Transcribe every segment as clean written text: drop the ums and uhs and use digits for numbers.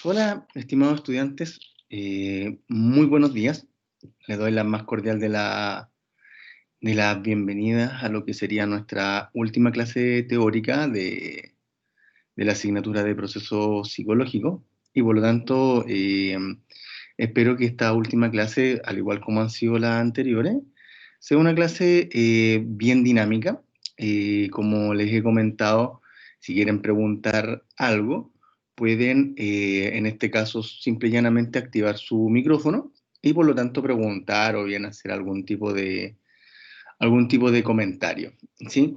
Hola, estimados estudiantes, muy buenos días. Les doy la más cordial de las bienvenidas a lo que sería nuestra última clase teórica de la asignatura de proceso psicológico y por lo tanto espero que esta última clase, al igual como han sido las anteriores, sea una clase bien dinámica. Como les he comentado, si quieren preguntar algo, pueden en este caso simple y llanamente activar su micrófono y por lo tanto preguntar o bien hacer algún tipo de comentario, ¿sí?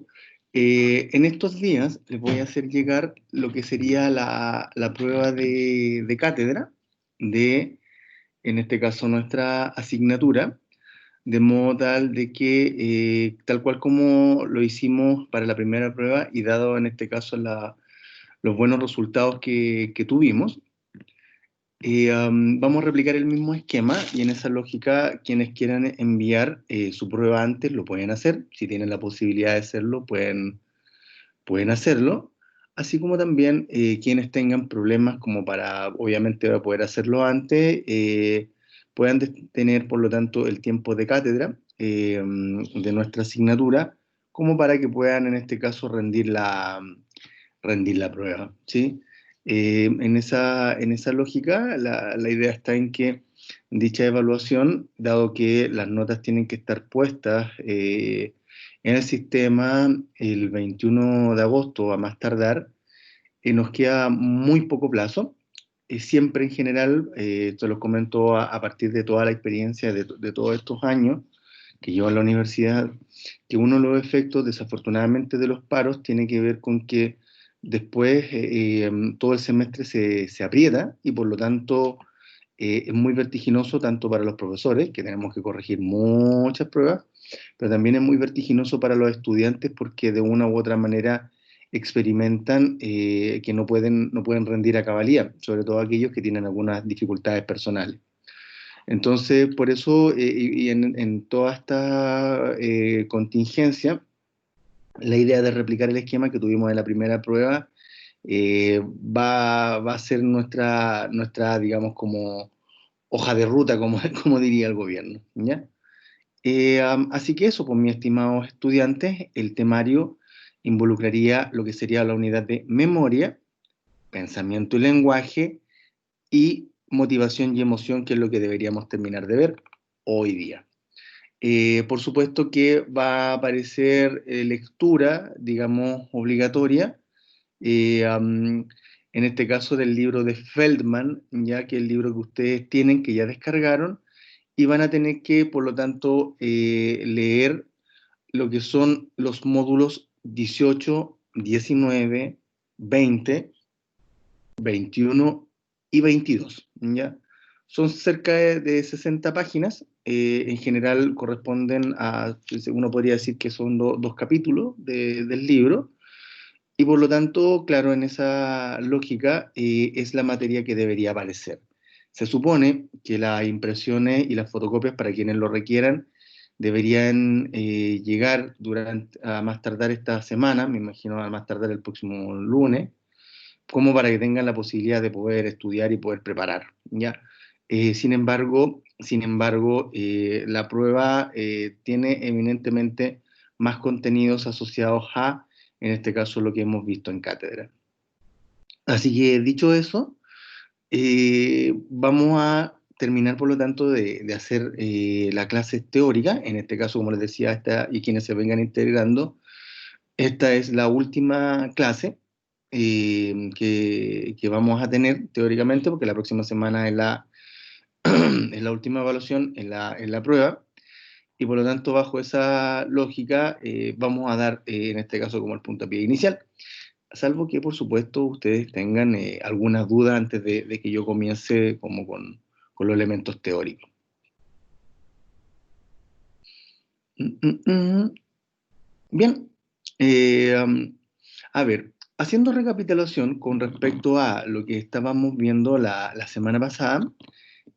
En estos días les voy a hacer llegar lo que sería la prueba de cátedra de, en este caso, nuestra asignatura, de modo tal de que, tal cual como lo hicimos para la primera prueba y dado en este caso los buenos resultados que tuvimos, vamos a replicar el mismo esquema y en esa lógica quienes quieran enviar su prueba antes lo pueden hacer. Si tienen la posibilidad de hacerlo, pueden hacerlo. Así como también quienes tengan problemas como para obviamente poder hacerlo antes, puedan tener por lo tanto el tiempo de cátedra de nuestra asignatura como para que puedan en este caso rendir la prueba, ¿sí? En esa lógica, la idea está en que dicha evaluación, dado que las notas tienen que estar puestas en el sistema el 21 de agosto a más tardar, nos queda muy poco plazo. Siempre en general, esto lo comento a partir de toda la experiencia de todos estos años que llevo en la universidad, que uno de los efectos, desafortunadamente, de los paros tiene que ver con que después todo el semestre se aprieta y por lo tanto es muy vertiginoso tanto para los profesores, que tenemos que corregir muchas pruebas, pero también es muy vertiginoso para los estudiantes porque de una u otra manera experimentan que no pueden rendir a cabalidad, sobre todo aquellos que tienen algunas dificultades personales. Entonces, por eso, y en toda esta contingencia, la idea de replicar el esquema que tuvimos en la primera prueba va a ser nuestra, digamos, como hoja de ruta, como, como diría el gobierno, ¿ya? Así que eso, pues, mis estimados estudiantes, el temario involucraría lo que sería la unidad de memoria, pensamiento y lenguaje, y motivación y emoción, que es lo que deberíamos terminar de ver hoy día. Por supuesto que va a aparecer lectura, digamos, obligatoria, en este caso del libro de Feldman, ya que el libro que ustedes tienen, que ya descargaron, y van a tener que, por lo tanto, leer lo que son los módulos 18, 19, 20, 21 y 22, ¿ya? Son cerca de 60 páginas, en general corresponden a, uno podría decir que son dos capítulos del libro, y por lo tanto, claro, en esa lógica es la materia que debería aparecer. Se supone que las impresiones y las fotocopias para quienes lo requieran deberían llegar a más tardar esta semana, me imagino a más tardar el próximo lunes, como para que tengan la posibilidad de poder estudiar y poder preparar, ¿ya? Sin embargo, la prueba tiene eminentemente más contenidos asociados a, en este caso, lo que hemos visto en cátedra. Así que, dicho eso, vamos a terminar, por lo tanto, de hacer la clase teórica. En este caso, como les decía, y quienes se vengan integrando, esta es la última clase que vamos a tener teóricamente, porque la próxima semana es es la última evaluación en la prueba, y por lo tanto, bajo esa lógica, vamos a dar, en este caso, como el puntapié inicial, salvo que, por supuesto, ustedes tengan algunas dudas antes de que yo comience como con los elementos teóricos. Bien, a ver, haciendo recapitulación con respecto a lo que estábamos viendo la semana pasada,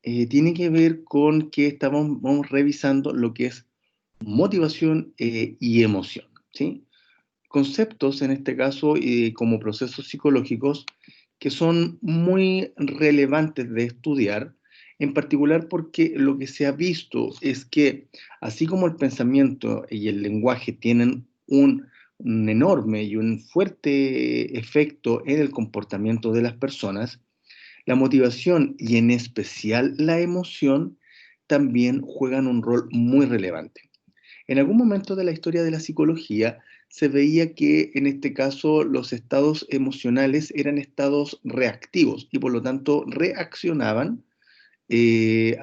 tiene que ver con que vamos revisando lo que es motivación y emoción, ¿sí? Conceptos, en este caso, como procesos psicológicos que son muy relevantes de estudiar, en particular porque lo que se ha visto es que, así como el pensamiento y el lenguaje tienen un enorme y un fuerte efecto en el comportamiento de las personas, la motivación y en especial la emoción también juegan un rol muy relevante. En algún momento de la historia de la psicología se veía que en este caso los estados emocionales eran estados reactivos y por lo tanto reaccionaban y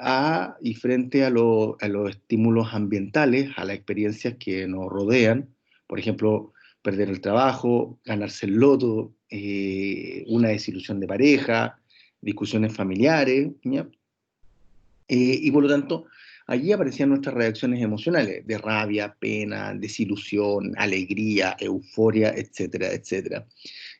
frente a los estímulos ambientales, a las experiencias que nos rodean, por ejemplo, perder el trabajo, ganarse el loto, una desilusión de pareja, discusiones familiares, ¿ya? Y por lo tanto, allí aparecían nuestras reacciones emocionales de rabia, pena, desilusión, alegría, euforia, etcétera, etcétera.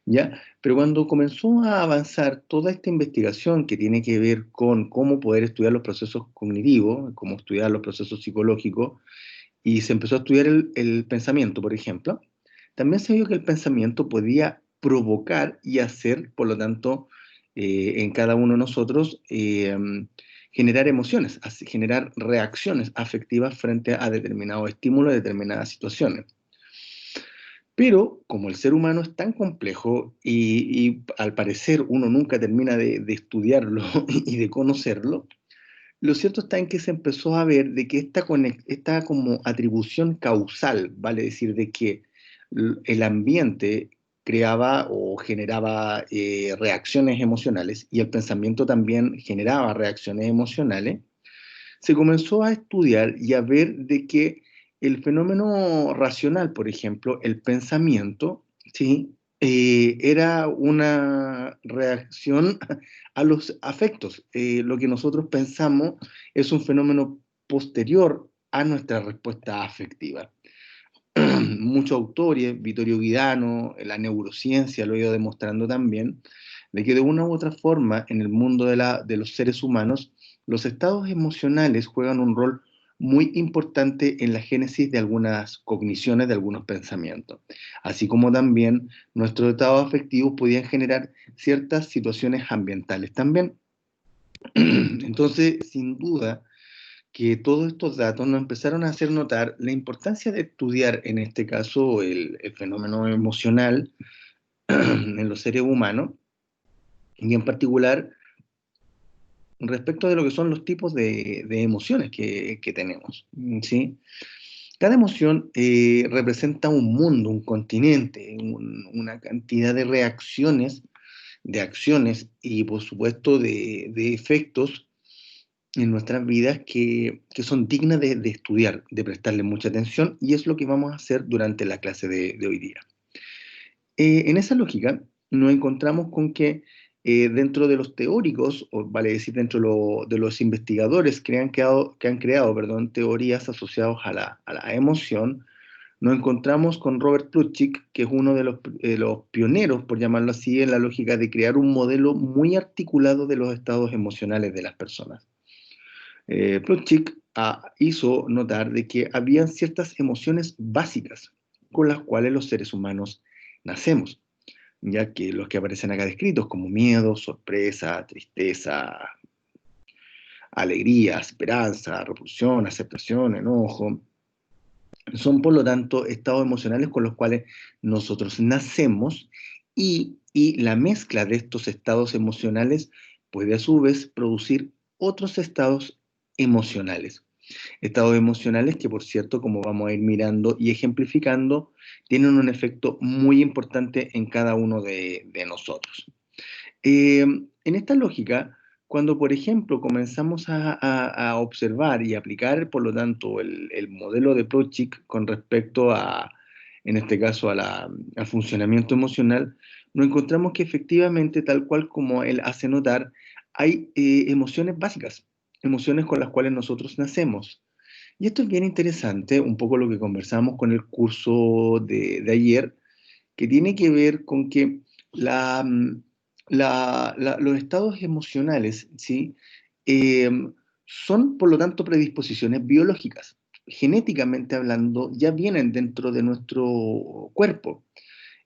¿Ya? Pero cuando comenzó a avanzar toda esta investigación que tiene que ver con cómo poder estudiar los procesos cognitivos, cómo estudiar los procesos psicológicos, y se empezó a estudiar el pensamiento, por ejemplo, también se vio que el pensamiento podía provocar y hacer, por lo tanto, en cada uno de nosotros, generar emociones, generar reacciones afectivas frente a determinados estímulos, determinadas situaciones. Pero como el ser humano es tan complejo y al parecer uno nunca termina de estudiarlo y de conocerlo, lo cierto está en que se empezó a ver de que esta como atribución causal, vale decir, de que el ambiente creaba o generaba reacciones emocionales y el pensamiento también generaba reacciones emocionales, se comenzó a estudiar y a ver de que el fenómeno racional, por ejemplo, el pensamiento, ¿sí? Era una reacción a los afectos. Lo que nosotros pensamos es un fenómeno posterior a nuestra respuesta afectiva. Muchos autores, Vittorio Guidano, la neurociencia lo ha ido demostrando también, de que de una u otra forma en el mundo de los seres humanos, los estados emocionales juegan un rol muy importante en la génesis de algunas cogniciones, de algunos pensamientos, así como también nuestros estados afectivos podían generar ciertas situaciones ambientales también. Entonces, sin duda, que todos estos datos nos empezaron a hacer notar la importancia de estudiar, en este caso, el fenómeno emocional en los seres humanos, y en particular respecto de lo que son los tipos de emociones que tenemos, ¿sí? Cada emoción representa un mundo, un continente, una cantidad de reacciones, de acciones y, por supuesto, de efectos en nuestras vidas que son dignas de estudiar, de prestarle mucha atención, y es lo que vamos a hacer durante la clase de hoy día. En esa lógica, nos encontramos con que dentro de los teóricos, o vale decir, dentro de los investigadores que han creado, perdón, teorías asociadas a la emoción, nos encontramos con Robert Plutchik, que es uno de los pioneros, por llamarlo así, en la lógica de crear un modelo muy articulado de los estados emocionales de las personas. Plutchik hizo notar de que habían ciertas emociones básicas con las cuales los seres humanos nacemos, ya que los que aparecen acá descritos como miedo, sorpresa, tristeza, alegría, esperanza, repulsión, aceptación, enojo, son por lo tanto estados emocionales con los cuales nosotros nacemos y la mezcla de estos estados emocionales puede a su vez producir otros estados emocionales. Estados emocionales que, por cierto, como vamos a ir mirando y ejemplificando, tienen un efecto muy importante en cada uno de nosotros. En esta lógica, cuando, por ejemplo, comenzamos a observar y aplicar, por lo tanto, el modelo de Plutchik con respecto en este caso, al funcionamiento emocional, nos encontramos que efectivamente, tal cual como él hace notar, hay emociones básicas, emociones con las cuales nosotros nacemos. Y esto es bien interesante, un poco lo que conversamos con el curso de ayer, que tiene que ver con que la, mm, los estados emocionales, ¿sí? Eh, son, por lo tanto, predisposiciones biológicas. Genéticamente hablando, ya vienen dentro de nuestro cuerpo.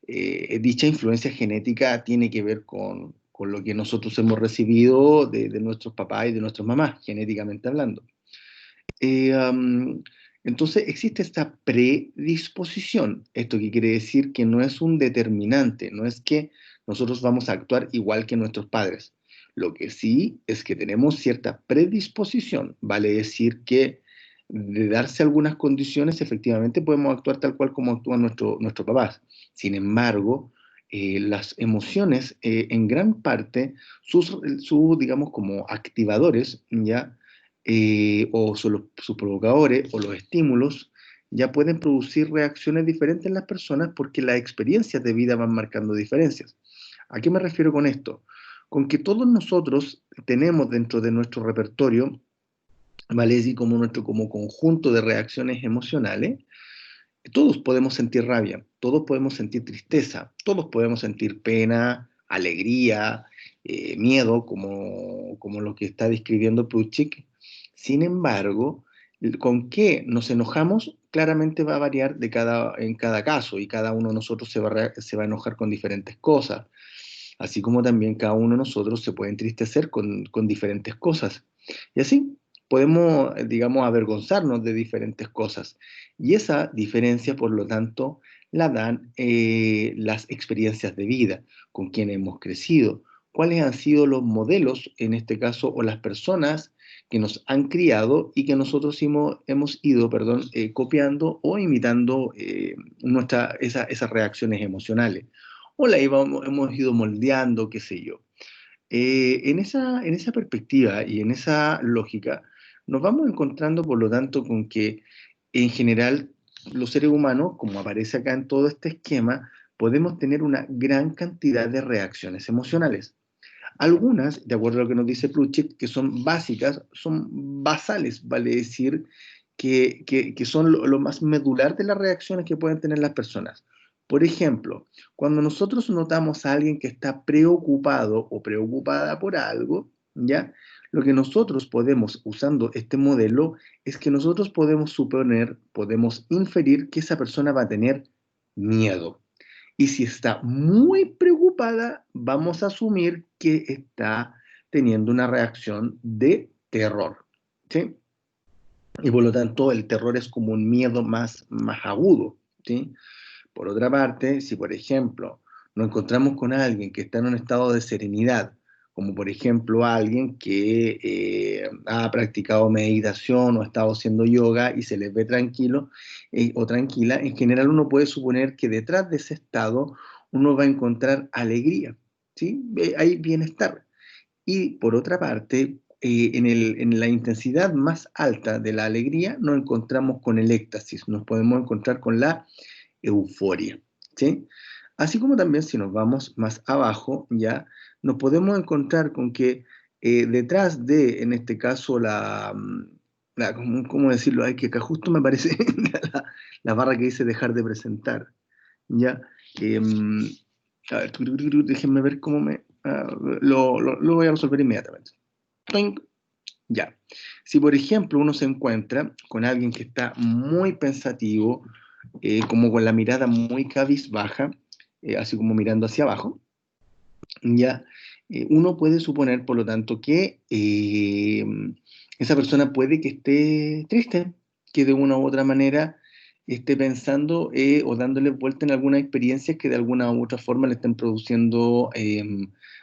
dicha influencia genética tiene que ver con lo que nosotros hemos recibido de nuestros papás y de nuestras mamás, genéticamente hablando. Eh, um, entonces existe esta predisposición. ¿Esto qué quiere decir? Que no es un determinante, no es que nosotros vamos a actuar igual que nuestros padres. Lo que sí es que tenemos cierta predisposición, vale decir que de darse algunas condiciones, efectivamente podemos actuar tal cual como actúan nuestros papás. Sin embargo, las emociones, en gran parte, digamos, como activadores, ¿ya? O sus provocadores o los estímulos, ya pueden producir reacciones diferentes en las personas porque las experiencias de vida van marcando diferencias. ¿A qué me refiero con esto? Con que todos nosotros tenemos dentro de nuestro repertorio, ¿vale? Así como nuestro como conjunto de reacciones emocionales, todos podemos sentir rabia, todos podemos sentir tristeza, todos podemos sentir pena, alegría, miedo, como lo que está describiendo Pruchik. Sin embargo, con qué nos enojamos claramente va a variar en cada caso y cada uno de nosotros se va a enojar con diferentes cosas, así como también cada uno de nosotros se puede entristecer con diferentes cosas. Y así podemos, digamos, avergonzarnos de diferentes cosas. Y esa diferencia, por lo tanto, la dan las experiencias de vida, con quienes hemos crecido, cuáles han sido los modelos, en este caso, o las personas que nos han criado y que nosotros hemos ido, perdón, copiando o imitando esas reacciones emocionales. O hemos ido moldeando, qué sé yo. En esa perspectiva y en esa lógica, nos vamos encontrando, por lo tanto, con que en general los seres humanos, como aparece acá en todo este esquema, podemos tener una gran cantidad de reacciones emocionales. Algunas, de acuerdo a lo que nos dice Pruchik, que son básicas, son basales, vale decir que son lo más medular de las reacciones que pueden tener las personas. Por ejemplo, cuando nosotros notamos a alguien que está preocupado o preocupada por algo, ¿ya? Lo que nosotros podemos, usando este modelo, es que nosotros podemos suponer, podemos inferir que esa persona va a tener miedo. Y si está muy preocupada, vamos a asumir que está teniendo una reacción de terror, ¿sí? Y por lo tanto, el terror es como un miedo más agudo, ¿sí? Por otra parte, si por ejemplo nos encontramos con alguien que está en un estado de serenidad, como por ejemplo alguien que ha practicado meditación o ha estado haciendo yoga y se les ve tranquilo o tranquila, en general uno puede suponer que detrás de ese estado uno va a encontrar alegría, ¿sí? Hay bienestar. Y por otra parte, en la intensidad más alta de la alegría nos encontramos con el éxtasis, nos podemos encontrar con la euforia, ¿sí? Así como también si nos vamos más abajo, ya nos podemos encontrar con que detrás de, en este caso, ¿cómo decirlo? Hay que acá justo me parece la barra que dice dejar de presentar, ¿ya? Em, a ver, déjenme ver cómo lo voy a resolver inmediatamente. ¡Toink! Ya. Si por ejemplo uno se encuentra con alguien que está muy pensativo, como con la mirada muy cabizbaja, así como mirando hacia abajo, ya, uno puede suponer, por lo tanto, que esa persona puede que esté triste, que de una u otra manera esté pensando o dándole vuelta en alguna experiencia que de alguna u otra forma le estén produciendo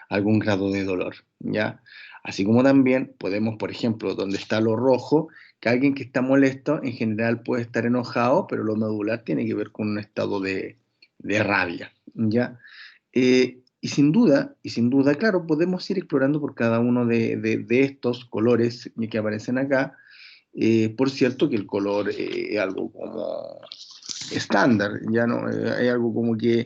algún grado de dolor, ¿ya? Así como también podemos, por ejemplo, donde está lo rojo, que alguien que está molesto en general puede estar enojado, pero lo medular tiene que ver con un estado de rabia, ¿ya? Y sin duda, claro, podemos ir explorando por cada uno de estos colores que aparecen acá. Por cierto, que el color es algo como estándar, ya no hay algo como que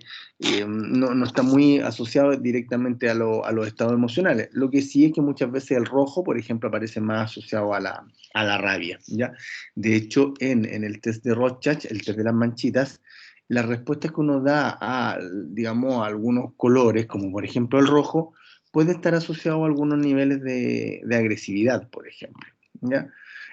no está muy asociado directamente a los estados emocionales. Lo que sí es que muchas veces el rojo, por ejemplo, aparece más asociado a la rabia, ¿ya? De hecho, en el test de Rorschach, el test de las manchitas, las respuestas que uno da a, digamos, a algunos colores, como por ejemplo el rojo, puede estar asociado a algunos niveles de agresividad, por ejemplo, ¿ya?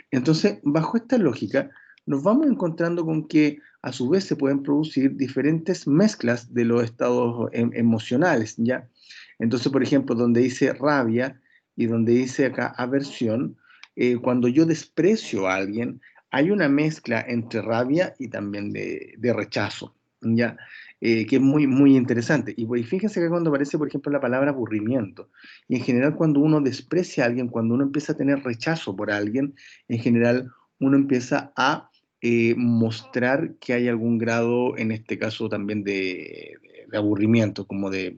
Entonces, bajo esta lógica, nos vamos encontrando con que a su vez se pueden producir diferentes mezclas de los estados emocionales, ¿ya? Entonces, por ejemplo, donde dice rabia y donde dice acá aversión, cuando yo desprecio a alguien, hay una mezcla entre rabia y también de rechazo, ¿ya? Que es muy, muy interesante. Y pues, fíjense que cuando aparece, por ejemplo, la palabra aburrimiento, y en general cuando uno desprecia a alguien, cuando uno empieza a tener rechazo por alguien, en general uno empieza a mostrar que hay algún grado, en este caso también de aburrimiento, como de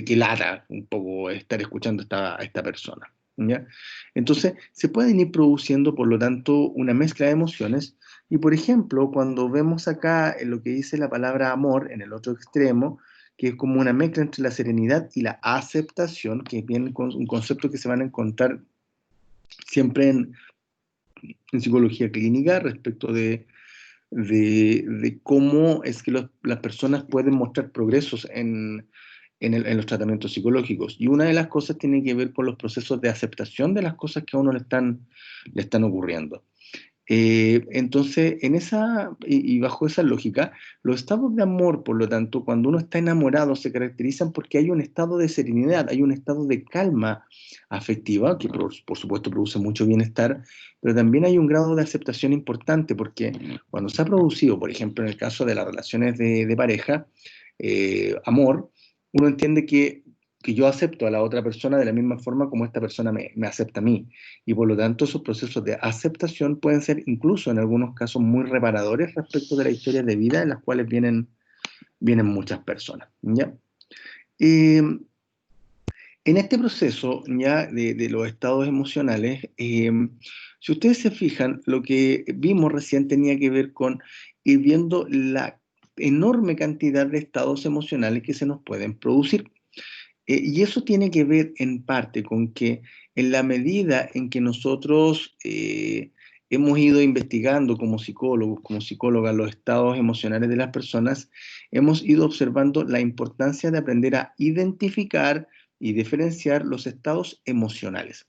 que lata un poco estar escuchando a esta persona, ¿ya? Entonces, se pueden ir produciendo, por lo tanto, una mezcla de emociones. Y, por ejemplo, cuando vemos acá en lo que dice la palabra amor, en el otro extremo, que es como una mezcla entre la serenidad y la aceptación, que es bien un concepto que se van a encontrar siempre en psicología clínica respecto de cómo es que las personas pueden mostrar progresos en los tratamientos psicológicos. Y una de las cosas tiene que ver con los procesos de aceptación de las cosas que a uno le están ocurriendo. Entonces, y bajo esa lógica, los estados de amor, por lo tanto, cuando uno está enamorado, se caracterizan porque hay un estado de serenidad, hay un estado de calma afectiva, que por supuesto produce mucho bienestar, pero también hay un grado de aceptación importante, porque cuando se ha producido, por ejemplo, en el caso de las relaciones de pareja, amor, uno entiende que yo acepto a la otra persona de la misma forma como esta persona me acepta a mí. Y por lo tanto, esos procesos de aceptación pueden ser incluso en algunos casos muy reparadores respecto de la historia de vida en las cuales vienen muchas personas, ¿ya? Eh, en este proceso ya de los estados emocionales, si ustedes se fijan, lo que vimos recién tenía que ver con ir viendo la enorme cantidad de estados emocionales que se nos pueden producir. Y eso tiene que ver en parte con que en la medida en que nosotros hemos ido investigando como psicólogos, como psicólogas, los estados emocionales de las personas, hemos ido observando la importancia de aprender a identificar y diferenciar los estados emocionales.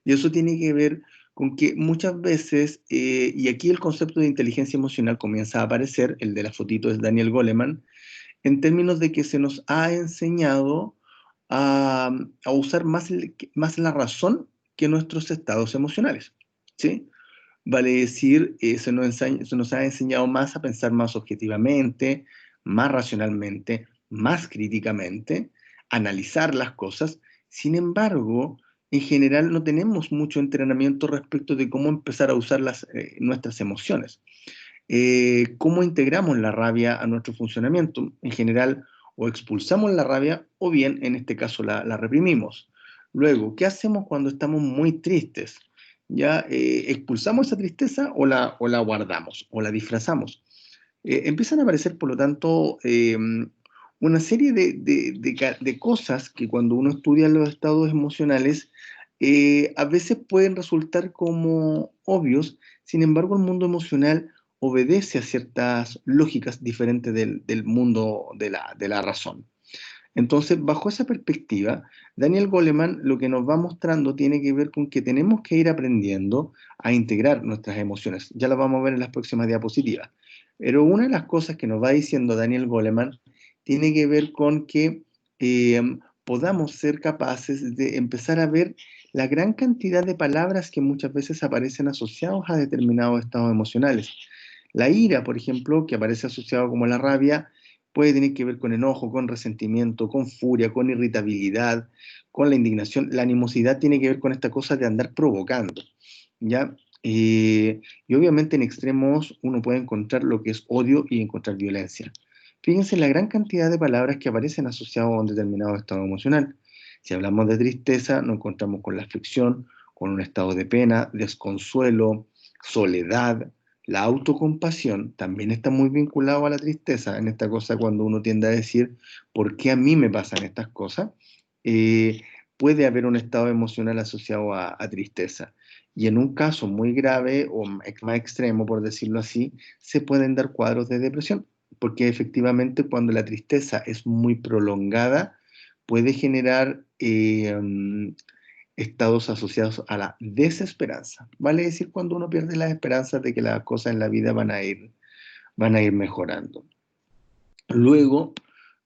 Y eso tiene que ver con que muchas veces, y aquí el concepto de inteligencia emocional comienza a aparecer, el de la fotito es Daniel Goleman, en términos de que se nos ha enseñado a usar más la razón que nuestros estados emocionales, ¿sí? Vale decir, se nos ha enseñado más a pensar más objetivamente, más racionalmente, más críticamente, analizar las cosas. Sin embargo, en general no tenemos mucho entrenamiento respecto de cómo empezar a usar nuestras emociones. ¿Cómo integramos la rabia a nuestro funcionamiento? En general, o expulsamos la rabia o bien, en este caso, la reprimimos. Luego, ¿qué hacemos cuando estamos muy tristes? ¿Ya expulsamos esa tristeza o la guardamos o la disfrazamos? Empiezan a aparecer, por lo tanto, una serie de cosas que cuando uno estudia los estados emocionales, a veces pueden resultar como obvios. Sin embargo, el mundo emocional obedece a ciertas lógicas diferentes del mundo de la razón. Entonces, bajo esa perspectiva, Daniel Goleman lo que nos va mostrando tiene que ver con que tenemos que ir aprendiendo a integrar nuestras emociones. Ya lo vamos a ver en las próximas diapositivas. Pero una de las cosas que nos va diciendo Daniel Goleman tiene que ver con que podamos ser capaces de empezar a ver la gran cantidad de palabras que muchas veces aparecen asociados a determinados estados emocionales. La ira, por ejemplo, que aparece asociado como la rabia, puede tener que ver con enojo, con resentimiento, con furia, con irritabilidad, con la indignación. La animosidad tiene que ver con esta cosa de andar provocando, ¿ya? Y obviamente en extremos uno puede encontrar lo que es odio y encontrar violencia. Fíjense la gran cantidad de palabras que aparecen asociadas a un determinado estado emocional. Si hablamos de tristeza, nos encontramos con la aflicción, con un estado de pena, desconsuelo, soledad. La autocompasión también está muy vinculado a la tristeza, en esta cosa cuando uno tiende a decir, ¿por qué a mí me pasan estas cosas? Eh, Puede haber un estado emocional asociado a tristeza. Y en un caso muy grave o más extremo, por decirlo así, se pueden dar cuadros de depresión, porque efectivamente cuando la tristeza es muy prolongada, puede generar estados asociados a la desesperanza. Vale decir cuando uno pierde las esperanzas de que las cosas en la vida van a ir mejorando. Luego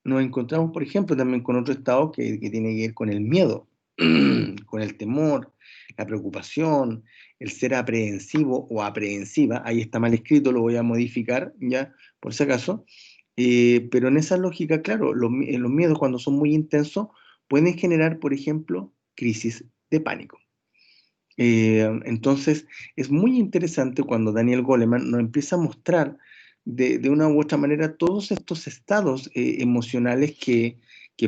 nos encontramos, por ejemplo, también con otro estado que tiene que ver con el miedo, con el temor, la preocupación, el ser aprehensivo o aprehensiva. Ahí está mal escrito, lo voy a modificar ya, por si acaso. Pero en esa lógica, claro, los miedos cuando son muy intensos pueden generar, por ejemplo, crisis de pánico. Entonces, es muy interesante cuando Daniel Goleman nos empieza a mostrar de una u otra manera todos estos estados emocionales que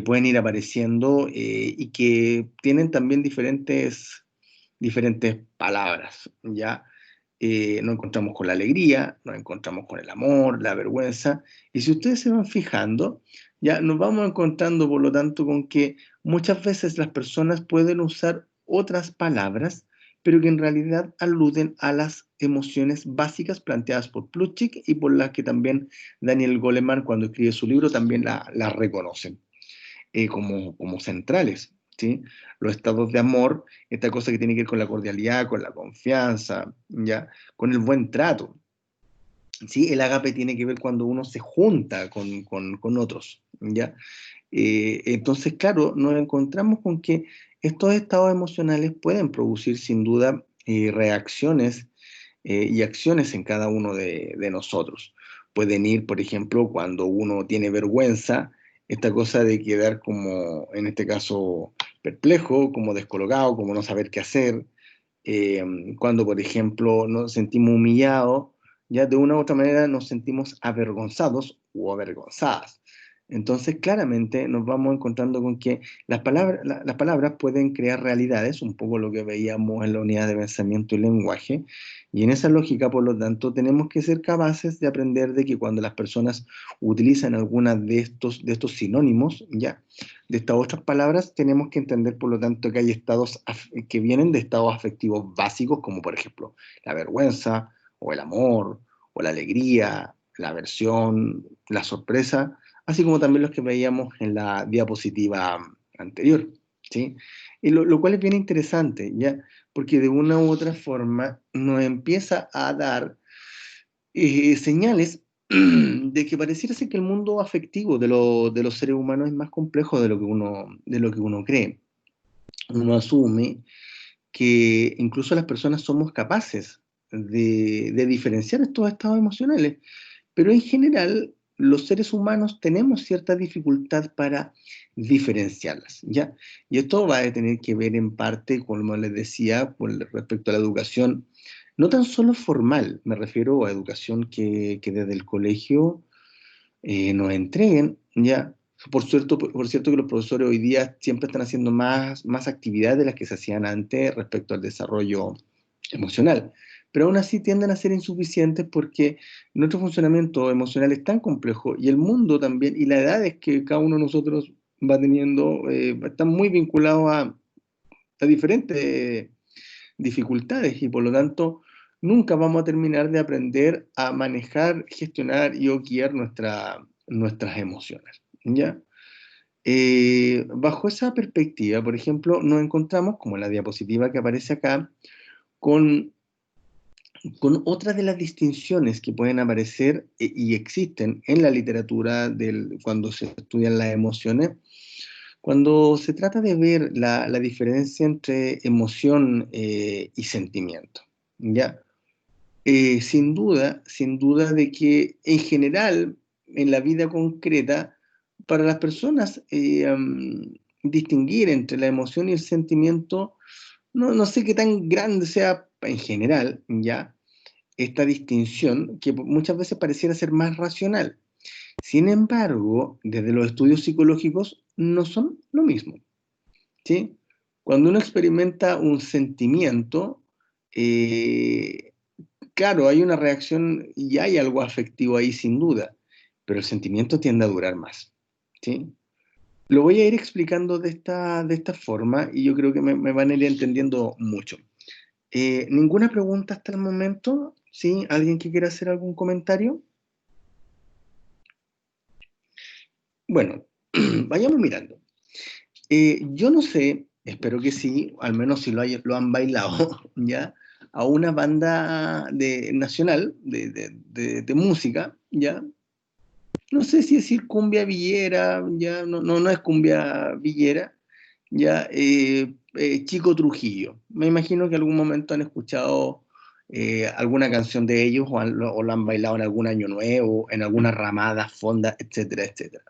pueden ir apareciendo y que tienen también diferentes palabras, ¿ya? Nos encontramos con la alegría, nos encontramos con el amor, la vergüenza, y si ustedes se van fijando, ya nos vamos encontrando, por lo tanto, con que muchas veces las personas pueden usar otras palabras pero que en realidad aluden a las emociones básicas planteadas por Plutchik y por las que también Daniel Goleman, cuando escribe su libro, también las reconoce como centrales. ¿Sí? Los estados de amor, esta cosa que tiene que ver con la cordialidad, con la confianza, ¿ya? Con el buen trato. ¿Sí? El ágape tiene que ver cuando uno se junta con otros. ¿Ya? Entonces, claro, nos encontramos con que estos estados emocionales pueden producir sin duda reacciones y acciones en cada uno de nosotros. Pueden ir, por ejemplo, cuando uno tiene vergüenza, esta cosa de quedar como, en este caso, perplejo, como descolocado, como no saber qué hacer. Eh, Cuando, por ejemplo, nos sentimos humillados, ya de una u otra manera nos sentimos avergonzados o avergonzadas. Entonces, claramente nos vamos encontrando con que las palabras pueden crear realidades, un poco lo que veíamos en la unidad de pensamiento y lenguaje, y en esa lógica, por lo tanto, tenemos que ser capaces de aprender de que cuando las personas utilizan alguna de estos sinónimos, ya, de estas otras palabras, tenemos que entender, por lo tanto, que hay estados que vienen de estados afectivos básicos, como por ejemplo la vergüenza, o el amor, o la alegría, la aversión, la sorpresa, así como también los que veíamos en la diapositiva anterior, ¿sí? Y lo cual es bien interesante, ¿ya? Porque de una u otra forma nos empieza a dar señales de que pareciera ser que el mundo afectivo de los seres humanos es más complejo de lo que uno cree. Uno asume que incluso las personas somos capaces de diferenciar estos estados emocionales, pero en general los seres humanos tenemos cierta dificultad para diferenciarlas, ¿ya? Y esto va a tener que ver en parte, como les decía, con respecto a la educación, no tan solo formal, me refiero a educación que desde el colegio nos entreguen, ¿ya? Por cierto que los profesores hoy día siempre están haciendo más actividades de las que se hacían antes respecto al desarrollo emocional, pero aún así tienden a ser insuficientes porque nuestro funcionamiento emocional es tan complejo y el mundo también, y las edades que cada uno de nosotros va teniendo, están muy vinculados a diferentes dificultades y por lo tanto nunca vamos a terminar de aprender a manejar, gestionar y o guiar nuestras emociones, ¿ya? Bajo esa perspectiva, por ejemplo, nos encontramos, como en la diapositiva que aparece acá, con, con otras de las distinciones que pueden aparecer y existen en la literatura cuando se estudian las emociones, cuando se trata de ver la diferencia entre emoción y sentimiento, ¿ya? Sin duda de que en general, en la vida concreta, para las personas, distinguir entre la emoción y el sentimiento, no sé qué tan grande sea en general, ¿ya? Esta distinción que muchas veces pareciera ser más racional. Sin embargo, desde los estudios psicológicos no son lo mismo, ¿sí? Cuando uno experimenta un sentimiento, eh, claro, hay una reacción y hay algo afectivo ahí sin duda, pero el sentimiento tiende a durar más, ¿sí? Lo voy a ir explicando de esta forma y yo creo que me van a ir entendiendo mucho. ¿Ninguna pregunta hasta el momento? ¿Sí? ¿Alguien que quiera hacer algún comentario? Bueno, vayamos mirando. Yo no sé espero que sí, al menos si lo han bailado, ¿ya? A una banda nacional de música, ¿ya? No sé si decir cumbia villera, ya no es cumbia villera, ya Chico Trujillo. Me imagino que algún momento han escuchado alguna canción de ellos o lo han bailado en algún año nuevo, en alguna ramada, fonda, etcétera, etcétera.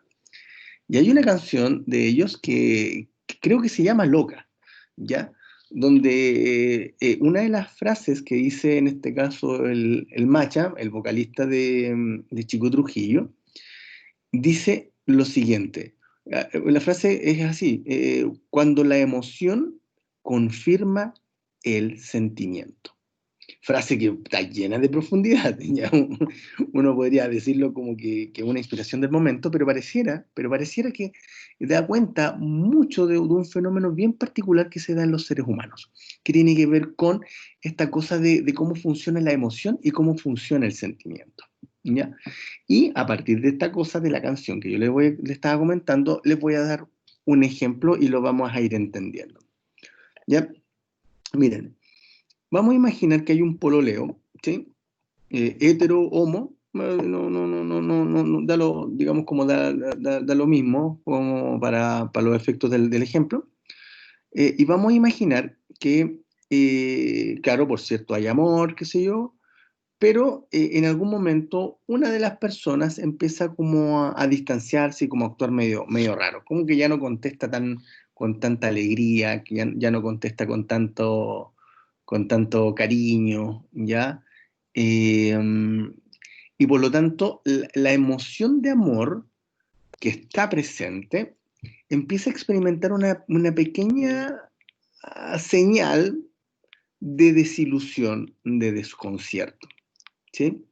Y hay una canción de ellos que creo que se llama Loca, ¿ya? Donde una de las frases que dice en este caso el Macha, el vocalista de Chico Trujillo, dice lo siguiente. La frase es así, cuando la emoción confirma el sentimiento. Frase que está llena de profundidad. ¿Ya? Uno podría decirlo como que una inspiración del momento, pero pareciera que da cuenta mucho de un fenómeno bien particular que se da en los seres humanos, que tiene que ver con esta cosa de cómo funciona la emoción y cómo funciona el sentimiento. ¿Ya? Y a partir de esta cosa de la canción que yo le estaba comentando, les voy a dar un ejemplo y lo vamos a ir entendiendo. ¿Ya? Miren, vamos a imaginar que hay un pololeo, ¿sí? Hetero, homo, da lo, digamos como da lo mismo como para los efectos del ejemplo. Y vamos a imaginar que, claro, por cierto, hay amor, qué sé yo, pero en algún momento una de las personas empieza como a distanciarse y como a actuar medio raro, como que ya no contesta con tanta alegría, que ya no contesta con tanto cariño, ¿ya? Eh, y por lo tanto, la emoción de amor que está presente empieza a experimentar una pequeña señal de desilusión, de desconcierto, ¿sí?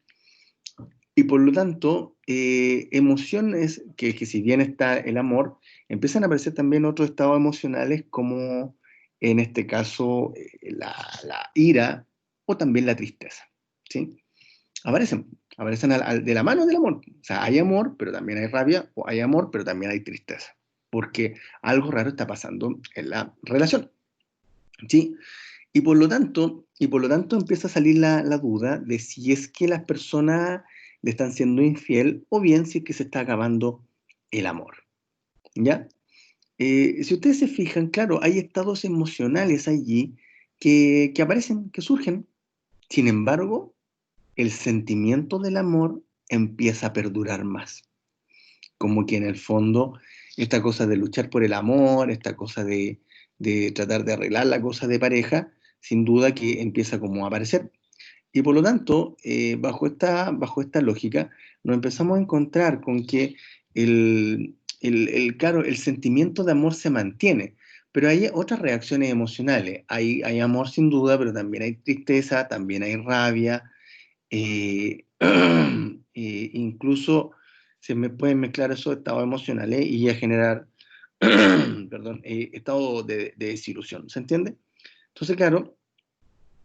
Y por lo tanto, emociones que si bien está el amor, empiezan a aparecer también otros estados emocionales como en este caso la ira o también la tristeza. ¿Sí? Aparecen de la mano del amor. O sea, hay amor, pero también hay rabia, o hay amor, pero también hay tristeza, porque algo raro está pasando en la relación. ¿Sí? Y por lo tanto empieza a salir la duda de si es que las personas le están siendo infiel o bien si es que se está acabando el amor. ¿Ya? Si ustedes se fijan, claro, hay estados emocionales allí que aparecen, que surgen. Sin embargo, el sentimiento del amor empieza a perdurar más. Como que en el fondo, esta cosa de luchar por el amor, esta cosa de tratar de arreglar la cosa de pareja, sin duda que empieza como a aparecer. Y por lo tanto, bajo esta lógica, nos empezamos a encontrar con que claro, el sentimiento de amor se mantiene, pero hay otras reacciones emocionales. Hay amor sin duda, pero también hay tristeza, también hay rabia, incluso se me pueden mezclar esos estados emocionales y ya generar, perdón, estado de desilusión, ¿se entiende? Entonces, claro,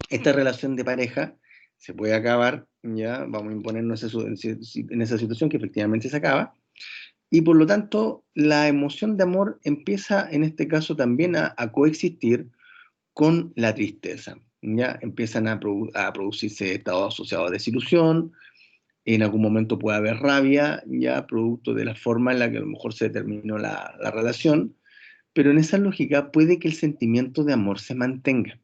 esta relación de pareja se puede acabar, ya vamos a imponernos en esa situación que efectivamente se acaba, y por lo tanto la emoción de amor empieza en este caso también a coexistir con la tristeza, ya empiezan a producirse estados asociados a desilusión, en algún momento puede haber rabia, ya producto de la forma en la que a lo mejor se terminó la relación, pero en esa lógica puede que el sentimiento de amor se mantenga.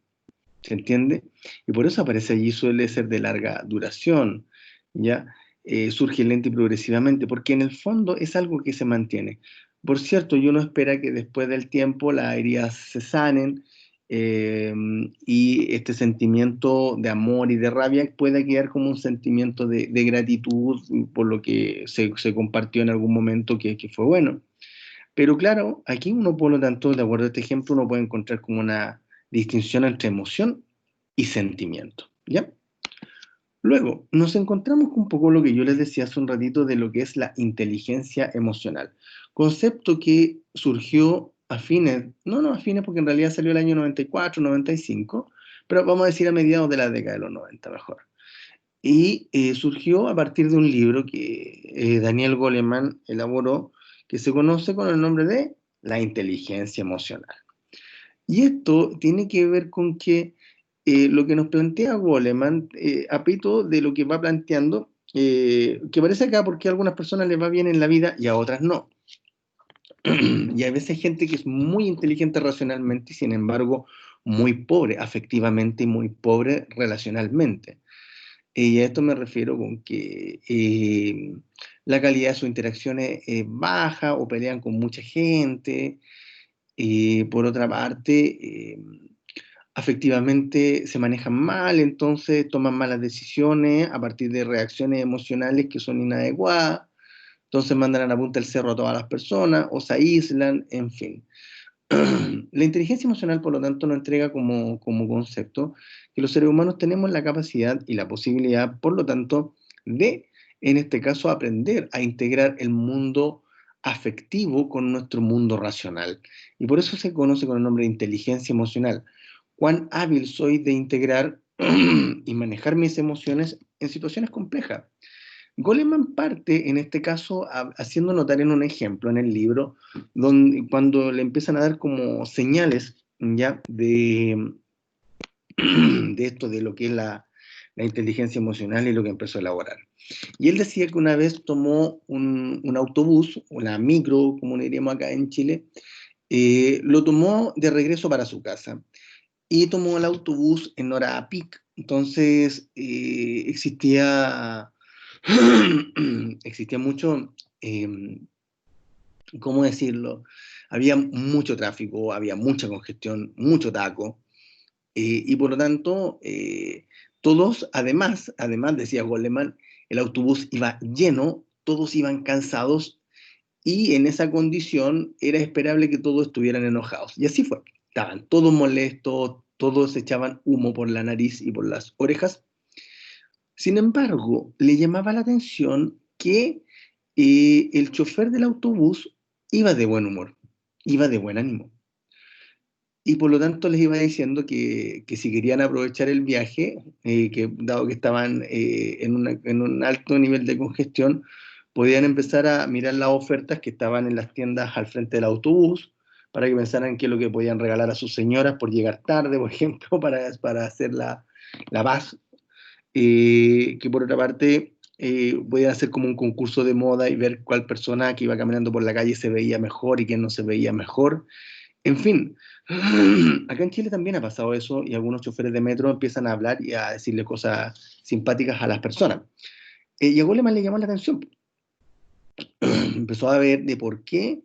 ¿Se entiende? Y por eso aparece allí, suele ser de larga duración, ¿ya? Surge lento y progresivamente, porque en el fondo es algo que se mantiene. Por cierto, yo no espera que después del tiempo las heridas se sanen eh, y este sentimiento de amor y de rabia pueda quedar como un sentimiento de gratitud por lo que se compartió en algún momento que fue bueno. Pero claro, aquí uno, por lo tanto, de acuerdo a este ejemplo, uno puede encontrar como una distinción entre emoción y sentimiento, ¿ya? Luego, nos encontramos con un poco lo que yo les decía hace un ratito de lo que es la inteligencia emocional, concepto que surgió a fines, no a fines porque en realidad salió el año 94, 95, pero vamos a decir a mediados de la década de los 90 mejor. Y surgió a partir de un libro que Daniel Goleman elaboró, que se conoce con el nombre de La inteligencia emocional. Y esto tiene que ver con que lo que nos plantea Goleman, apito de lo que va planteando, que parece acá porque a algunas personas les va bien en la vida y a otras no. Y hay veces gente que es muy inteligente racionalmente y sin embargo muy pobre afectivamente y muy pobre relacionalmente. Y a esto me refiero con que la calidad de sus interacciones es baja o pelean con mucha gente. Por otra parte, afectivamente se manejan mal, entonces toman malas decisiones a partir de reacciones emocionales que son inadecuadas, entonces mandan a la punta del cerro a todas las personas o se aíslan, en fin. La inteligencia emocional, por lo tanto, nos entrega como concepto que los seres humanos tenemos la capacidad y la posibilidad, por lo tanto, de, en este caso, aprender a integrar el mundo afectivo con nuestro mundo racional. Y por eso se conoce con el nombre de inteligencia emocional. Cuán hábil soy de integrar y manejar mis emociones en situaciones complejas. Goleman parte, en este caso, haciendo notar en un ejemplo en el libro, donde, cuando le empiezan a dar como señales ya de esto, de lo que es la inteligencia emocional y lo que empezó a elaborar. Y él decía que una vez tomó un autobús, una micro, como le diríamos acá en Chile, lo tomó de regreso para su casa y tomó el autobús en hora peak. Entonces existía mucho, ¿cómo decirlo? Había mucho tráfico, había mucha congestión, mucho taco, y por lo tanto, todos, además, decía Goleman, el autobús iba lleno, todos iban cansados, y en esa condición era esperable que todos estuvieran enojados. Y así fue. Estaban todos molestos, todos echaban humo por la nariz y por las orejas. Sin embargo, le llamaba la atención que el chofer del autobús iba de buen humor, iba de buen ánimo. Y por lo tanto les iba diciendo que si querían aprovechar el viaje, que dado que estaban en un alto nivel de congestión, podían empezar a mirar las ofertas que estaban en las tiendas al frente del autobús, para que pensaran qué es lo que podían regalar a sus señoras por llegar tarde, por ejemplo, para hacer la paz. Que por otra parte podían hacer como un concurso de moda y ver cuál persona que iba caminando por la calle se veía mejor y quién no se veía mejor. En fin, acá en Chile también ha pasado eso y algunos choferes de metro empiezan a hablar y a decirle cosas simpáticas a las personas. Y a Goleman le llamó la atención. Empezó a ver de por qué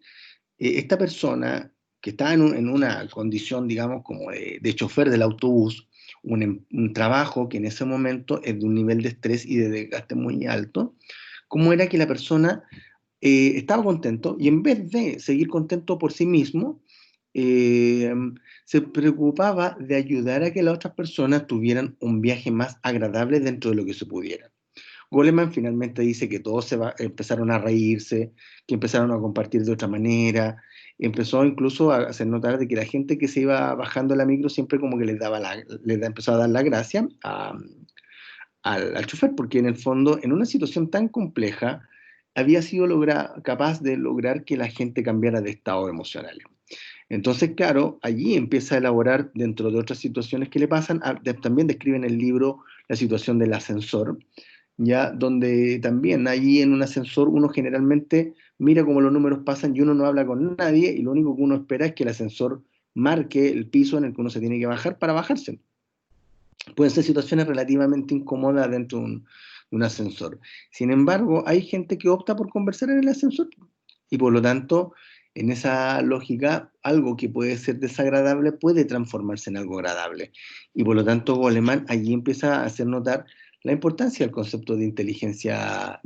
esta persona que está en una condición, digamos, como de chofer del autobús, un trabajo que en ese momento es de un nivel de estrés y de desgaste muy alto, cómo era que la persona estaba contento y en vez de seguir contento por sí mismo, eh, se preocupaba de ayudar a que las otras personas tuvieran un viaje más agradable dentro de lo que se pudiera. Goleman finalmente dice que todos empezaron a reírse, que empezaron a compartir de otra manera, empezó incluso a hacer notar de que la gente que se iba bajando la micro siempre como que empezó a dar la gracia al chofer, porque en el fondo, en una situación tan compleja, había sido capaz de lograr que la gente cambiara de estado emocional. Entonces, claro, allí empieza a elaborar, dentro de otras situaciones que le pasan, también describe en el libro la situación del ascensor, ya donde también allí en un ascensor uno generalmente mira cómo los números pasan y uno no habla con nadie y lo único que uno espera es que el ascensor marque el piso en el que uno se tiene que bajar para bajarse. Pueden ser situaciones relativamente incómodas dentro de un ascensor. Sin embargo, hay gente que opta por conversar en el ascensor y por lo tanto, en esa lógica, algo que puede ser desagradable puede transformarse en algo agradable. Y por lo tanto, Goleman allí empieza a hacer notar la importancia del concepto de inteligencia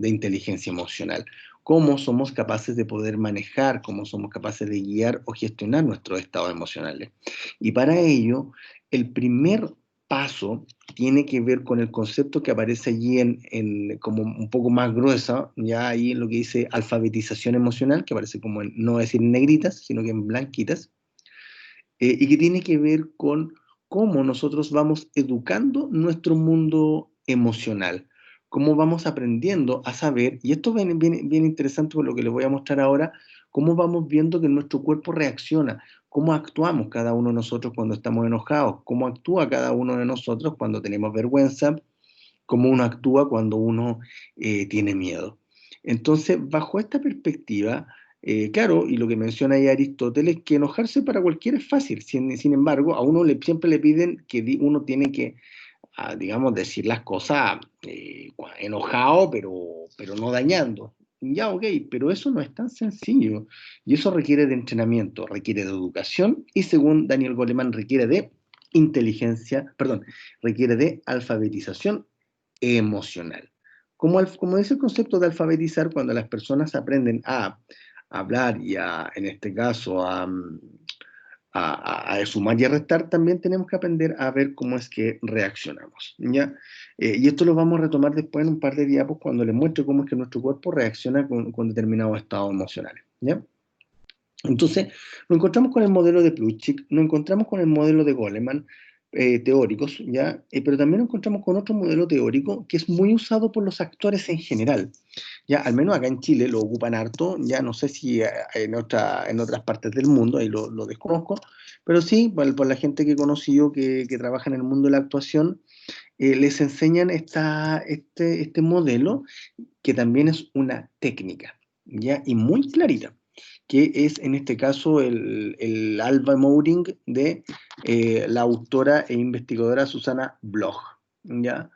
emocional. Cómo somos capaces de poder manejar, cómo somos capaces de guiar o gestionar nuestros estados emocionales. Y para ello, el primer paso tiene que ver con el concepto que aparece allí como un poco más gruesa, ya ahí en lo que dice alfabetización emocional, que aparece como en, no decir en negritas, sino que en blanquitas, y que tiene que ver con cómo nosotros vamos educando nuestro mundo emocional, cómo vamos aprendiendo a saber, y esto es bien interesante por lo que les voy a mostrar ahora, cómo vamos viendo que nuestro cuerpo reacciona, cómo actuamos cada uno de nosotros cuando estamos enojados, cómo actúa cada uno de nosotros cuando tenemos vergüenza, cómo uno actúa cuando uno tiene miedo. Entonces, bajo esta perspectiva, claro, y lo que menciona ahí Aristóteles, que enojarse para cualquiera es fácil, sin embargo, a uno siempre le piden que uno tiene que, digamos, decir las cosas enojado, pero no dañando. Ya, ok, pero eso no es tan sencillo, y eso requiere de entrenamiento, requiere de educación, y según Daniel Goleman, requiere de inteligencia, perdón, requiere de alfabetización emocional. Como dice el concepto de alfabetizar, cuando las personas aprenden a hablar y en este caso, a sumar y a restar, también tenemos que aprender a ver cómo es que reaccionamos, ¿ya? Y esto lo vamos a retomar después en un par de diapos cuando les muestre cómo es que nuestro cuerpo reacciona con determinados estados emocionales, ¿ya? Entonces, nos encontramos con el modelo de Plutchik, nos encontramos con el modelo de Goleman, teóricos, ¿ya? Pero también nos encontramos con otro modelo teórico que es muy usado por los actores en general, ¿ya? Al menos acá en Chile lo ocupan harto, ya no sé si en otras partes del mundo, ahí lo desconozco, pero sí, por la gente que he conocido que trabaja en el mundo de la actuación, les enseñan este modelo que también es una técnica, ¿ya? Y muy clarita, que es en este caso el alpha modeling de la autora e investigadora Susana Bloch, ¿ya?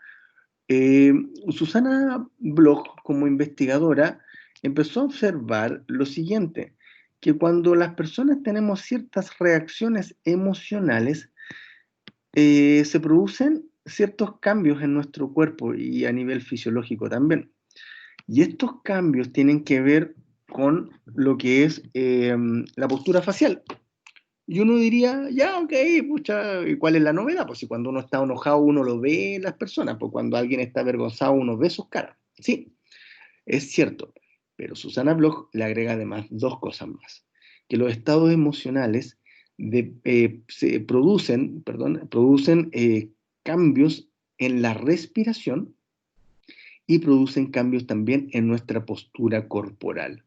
Eh, Susana Bloch, como investigadora, empezó a observar lo siguiente, que cuando las personas tenemos ciertas reacciones emocionales, se producen ciertos cambios en nuestro cuerpo y a nivel fisiológico también. Y estos cambios tienen que ver con lo que es la postura facial. Y uno diría, ya, ok, pucha, ¿y cuál es la novedad? Pues si cuando uno está enojado uno lo ve en las personas, pues cuando alguien está avergonzado uno ve sus caras. Sí, es cierto, pero Susana Bloch le agrega además dos cosas más, que los estados emocionales producen cambios en la respiración y producen cambios también en nuestra postura corporal.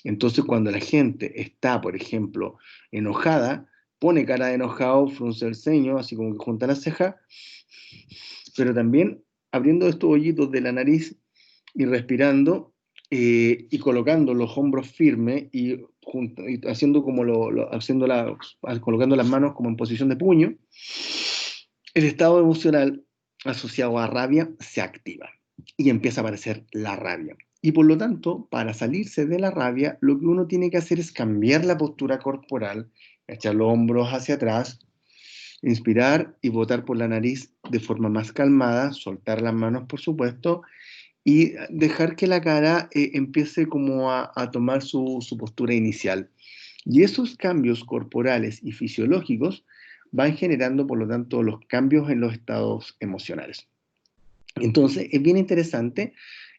Entonces, cuando la gente está, por ejemplo, enojada, pone cara de enojado, frunce el ceño, así como que junta la ceja, pero también abriendo estos hoyitos de la nariz y respirando y colocando los hombros firmes y haciendo como colocando las manos como en posición de puño, el estado emocional asociado a rabia se activa y empieza a aparecer la rabia. Y por lo tanto, para salirse de la rabia, lo que uno tiene que hacer es cambiar la postura corporal, echar los hombros hacia atrás, inspirar y botar por la nariz de forma más calmada, soltar las manos, por supuesto, y dejar que la cara empiece como a tomar su postura inicial. Y esos cambios corporales y fisiológicos van generando, por lo tanto, los cambios en los estados emocionales. Entonces, es bien interesante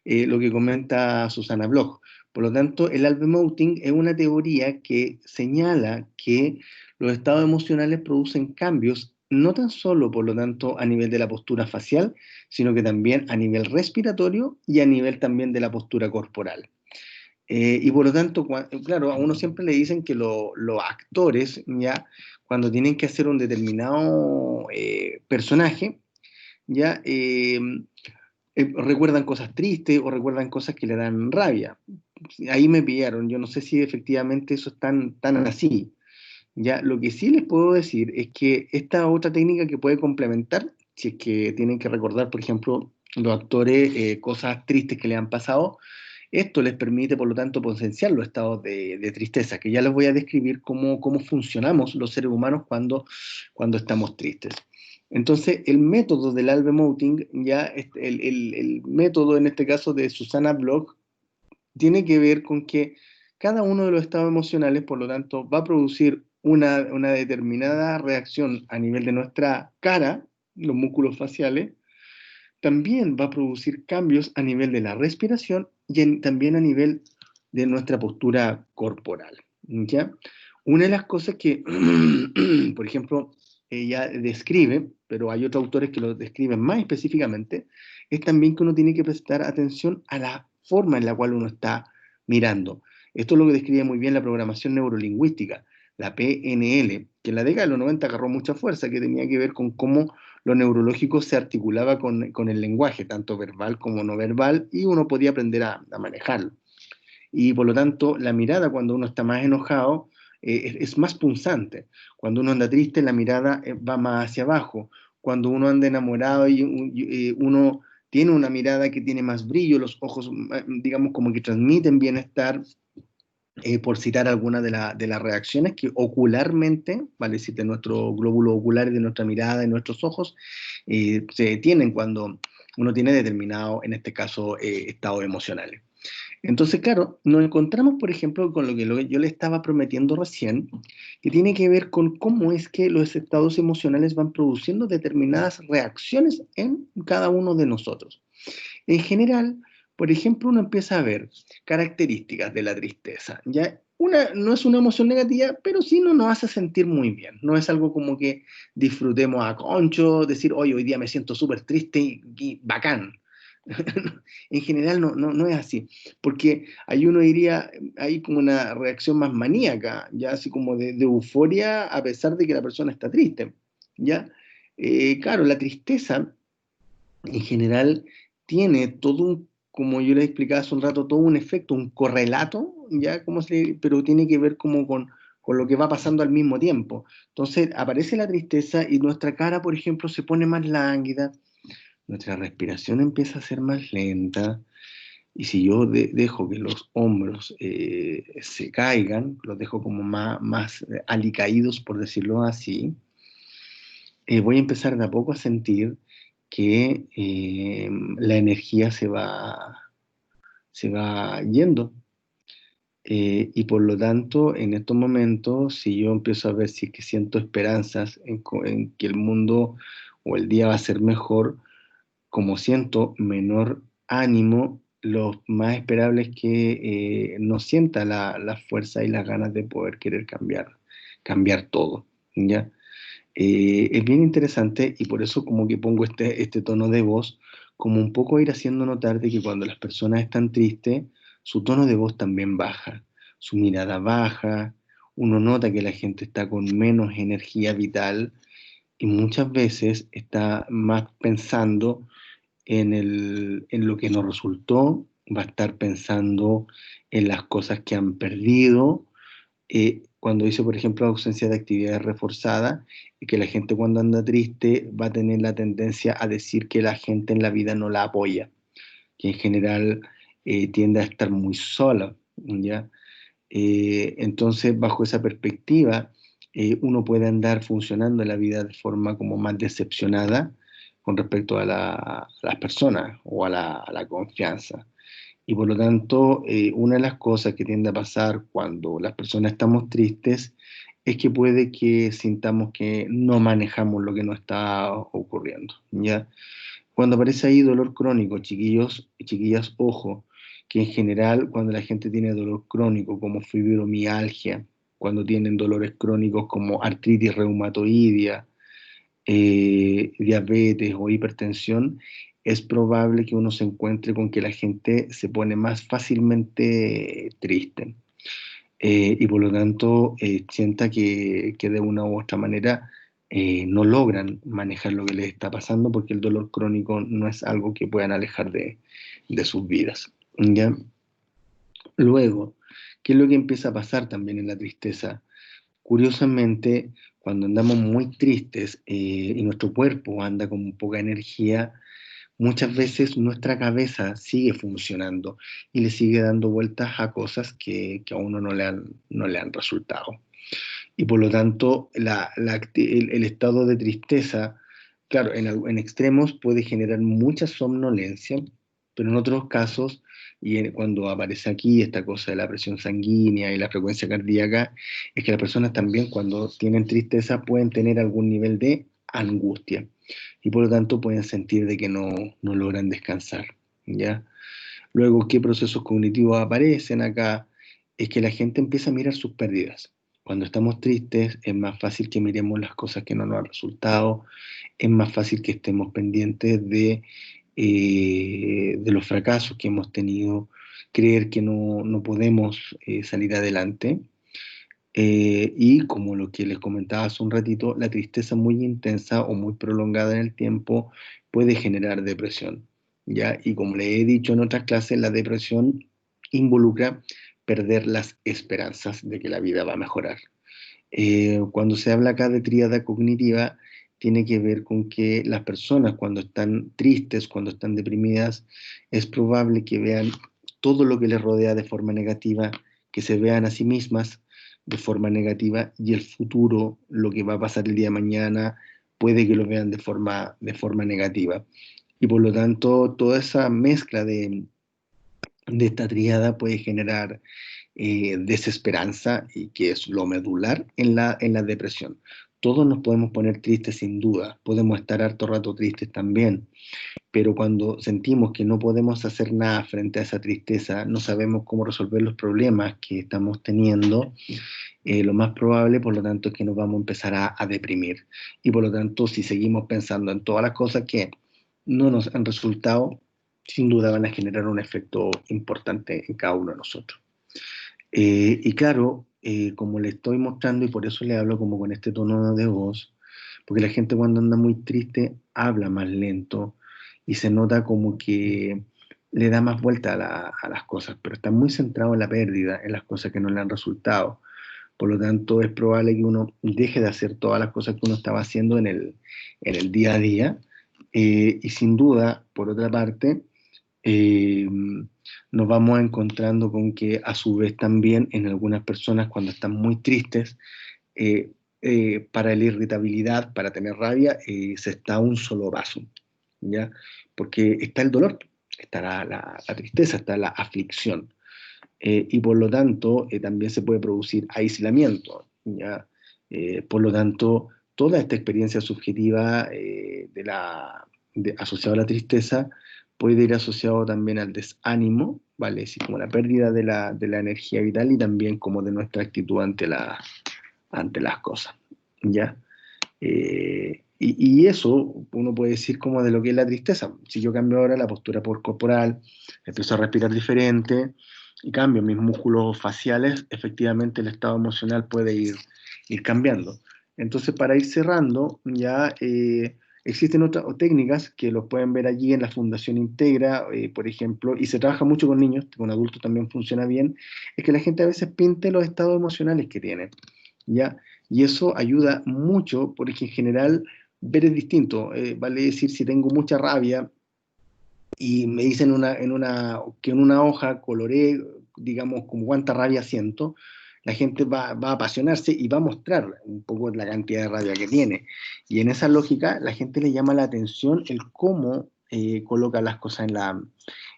lo que comenta Susana Bloch. Por lo tanto, el Albemoting es una teoría que señala que los estados emocionales producen cambios no tan solo, por lo tanto, a nivel de la postura facial, sino que también a nivel respiratorio y a nivel también de la postura corporal. Y por lo tanto, claro, a uno siempre le dicen que los actores, ya, cuando tienen que hacer un determinado personaje, ya recuerdan cosas tristes o recuerdan cosas que le dan rabia. Ahí me pillaron, yo no sé si efectivamente eso es tan así. Ya, lo que sí les puedo decir es que esta otra técnica que puede complementar, si es que tienen que recordar, por ejemplo, los actores cosas tristes que le han pasado, esto les permite, por lo tanto, potenciar los estados de tristeza, que ya les voy a describir cómo funcionamos los seres humanos cuando estamos tristes. Entonces, el método del Albemoting, ya el método en este caso de Susana Bloch, tiene que ver con que cada uno de los estados emocionales, por lo tanto, va a producir una determinada reacción a nivel de nuestra cara, los músculos faciales, también va a producir cambios a nivel de la respiración y también a nivel de nuestra postura corporal. ¿Ya? Una de las cosas que, por ejemplo, ella describe, pero hay otros autores que lo describen más específicamente, es también que uno tiene que prestar atención a la forma en la cual uno está mirando. Esto es lo que describe muy bien la programación neurolingüística. la PNL, que en la década de los 90 agarró mucha fuerza, que tenía que ver con cómo lo neurológico se articulaba con el lenguaje, tanto verbal como no verbal, y uno podía aprender a manejarlo. Y por lo tanto, la mirada cuando uno está más enojado es más punzante. Cuando uno anda triste, la mirada va más hacia abajo. Cuando uno anda enamorado y uno tiene una mirada que tiene más brillo, los ojos, digamos, como que transmiten bienestar, por citar algunas de las reacciones que ocularmente, vale decir, de nuestro glóbulo ocular, de nuestra mirada, de nuestros ojos, se detienen cuando uno tiene determinado, en este caso, estados emocionales. Entonces, claro, nos encontramos, por ejemplo, con lo que yo le estaba prometiendo recién, que tiene que ver con cómo es que los estados emocionales van produciendo determinadas reacciones en cada uno de nosotros. En general, por ejemplo, uno empieza a ver características de la tristeza. Ya una no es una emoción negativa, pero sí no nos hace sentir muy bien. No es algo como que disfrutemos a concho, decir, oye, hoy día me siento súper triste y bacán. En general no es así, porque ahí uno diría, hay como una reacción más maníaca, ya así como de euforia a pesar de que la persona está triste, ¿ya? Claro, la tristeza en general tiene todo un, como yo les explicaba hace un rato, todo un efecto, un correlato, ¿ya? Pero tiene que ver como con lo que va pasando al mismo tiempo. Entonces aparece la tristeza y nuestra cara, por ejemplo, se pone más lánguida, nuestra respiración empieza a ser más lenta, y si yo dejo que los hombros se caigan, los dejo como más alicaídos, por decirlo así, voy a empezar de a poco a sentir que la energía se va yendo. Y por lo tanto, en estos momentos, si yo empiezo a ver si es que siento esperanzas en que el mundo o el día va a ser mejor, como siento menor ánimo, lo más esperable es que no sienta la fuerza y las ganas de poder querer cambiar todo, ¿ya? Es bien interesante y por eso como que pongo este tono de voz, como un poco ir haciendo notar de que cuando las personas están tristes, su tono de voz también baja, su mirada baja, uno nota que la gente está con menos energía vital y muchas veces está más pensando en lo que nos resultó, va a estar pensando en las cosas que han perdido. Cuando dice, por ejemplo, ausencia de actividades reforzadas, que la gente cuando anda triste va a tener la tendencia a decir que la gente en la vida no la apoya, que en general tiende a estar muy sola, ¿ya? Entonces, bajo esa perspectiva, uno puede andar funcionando en la vida de forma como más decepcionada con respecto a las personas o a la confianza. Y por lo tanto, una de las cosas que tiende a pasar cuando las personas estamos tristes es que puede que sintamos que no manejamos lo que nos está ocurriendo, ¿ya? Cuando aparece ahí dolor crónico, chiquillos y chiquillas, ojo, que en general cuando la gente tiene dolor crónico como fibromialgia, cuando tienen dolores crónicos como artritis reumatoidea, diabetes o hipertensión, es probable que uno se encuentre con que la gente se pone más fácilmente triste. Y por lo tanto sienta que de una u otra manera no logran manejar lo que les está pasando porque el dolor crónico no es algo que puedan alejar de sus vidas. ¿Ya? Luego, ¿qué es lo que empieza a pasar también en la tristeza? Curiosamente, cuando andamos muy tristes y nuestro cuerpo anda con poca energía, muchas veces nuestra cabeza sigue funcionando y le sigue dando vueltas a cosas que a uno no le han resultado. Y por lo tanto, el estado de tristeza, claro, en extremos puede generar mucha somnolencia, pero en otros casos, cuando aparece aquí esta cosa de la presión sanguínea y la frecuencia cardíaca, es que las personas también cuando tienen tristeza pueden tener algún nivel de angustia y por lo tanto pueden sentir de que no logran descansar, ¿ya? Luego, ¿qué procesos cognitivos aparecen acá? Es que la gente empieza a mirar sus pérdidas. Cuando estamos tristes es más fácil que miremos las cosas que no nos han resultado, es más fácil que estemos pendientes de los fracasos que hemos tenido, creer que no podemos salir adelante. Y como lo que les comentaba hace un ratito, la tristeza muy intensa o muy prolongada en el tiempo puede generar depresión, ¿ya? Y como le he dicho en otras clases, la depresión involucra perder las esperanzas de que la vida va a mejorar. Cuando se habla acá de tríada cognitiva, tiene que ver con que las personas cuando están tristes, cuando están deprimidas, es probable que vean todo lo que les rodea de forma negativa, que se vean a sí mismas de forma negativa y el futuro, lo que va a pasar el día de mañana, puede que lo vean de forma negativa. Y por lo tanto, toda esa mezcla de esta tríada puede generar desesperanza, y que es lo medular en la depresión. Todos nos podemos poner tristes sin duda, podemos estar harto rato tristes también, pero cuando sentimos que no podemos hacer nada frente a esa tristeza, no sabemos cómo resolver los problemas que estamos teniendo, lo más probable, por lo tanto, es que nos vamos a empezar a deprimir. Y por lo tanto, si seguimos pensando en todas las cosas que no nos han resultado, sin duda van a generar un efecto importante en cada uno de nosotros. Y claro, como le estoy mostrando, y por eso le hablo como con este tono de voz, porque la gente cuando anda muy triste habla más lento y se nota como que le da más vuelta a las cosas, pero está muy centrado en la pérdida, en las cosas que no le han resultado. Por lo tanto, es probable que uno deje de hacer todas las cosas que uno estaba haciendo en el día a día. Y sin duda, por otra parte, eh, nos vamos encontrando con que a su vez también en algunas personas cuando están muy tristes, eh, para la irritabilidad, para tener rabia, se está a un solo vaso, ¿ya? Porque está el dolor, está la tristeza, está la aflicción, y por lo tanto también se puede producir aislamiento, ¿ya? Por lo tanto, toda esta experiencia subjetiva asociada a la tristeza puede ir asociado también al desánimo, ¿vale? Así como la pérdida de la energía vital y también como de nuestra actitud ante las cosas, ¿ya? Y eso uno puede decir como de lo que es la tristeza. Si yo cambio ahora la postura corporal, empiezo a respirar diferente y cambio mis músculos faciales, efectivamente el estado emocional puede ir cambiando. Entonces, para ir cerrando, ya existen otras técnicas que los pueden ver allí en la Fundación Integra, por ejemplo, y se trabaja mucho con niños, con adultos también funciona bien, es que la gente a veces pinte los estados emocionales que tiene, ¿ya? Y eso ayuda mucho porque en general ver es distinto. Vale decir, si tengo mucha rabia y me dicen que en una hoja coloré, digamos, como cuánta rabia siento, la gente va a apasionarse y va a mostrar un poco la cantidad de rabia que tiene. Y en esa lógica, la gente le llama la atención el cómo coloca las cosas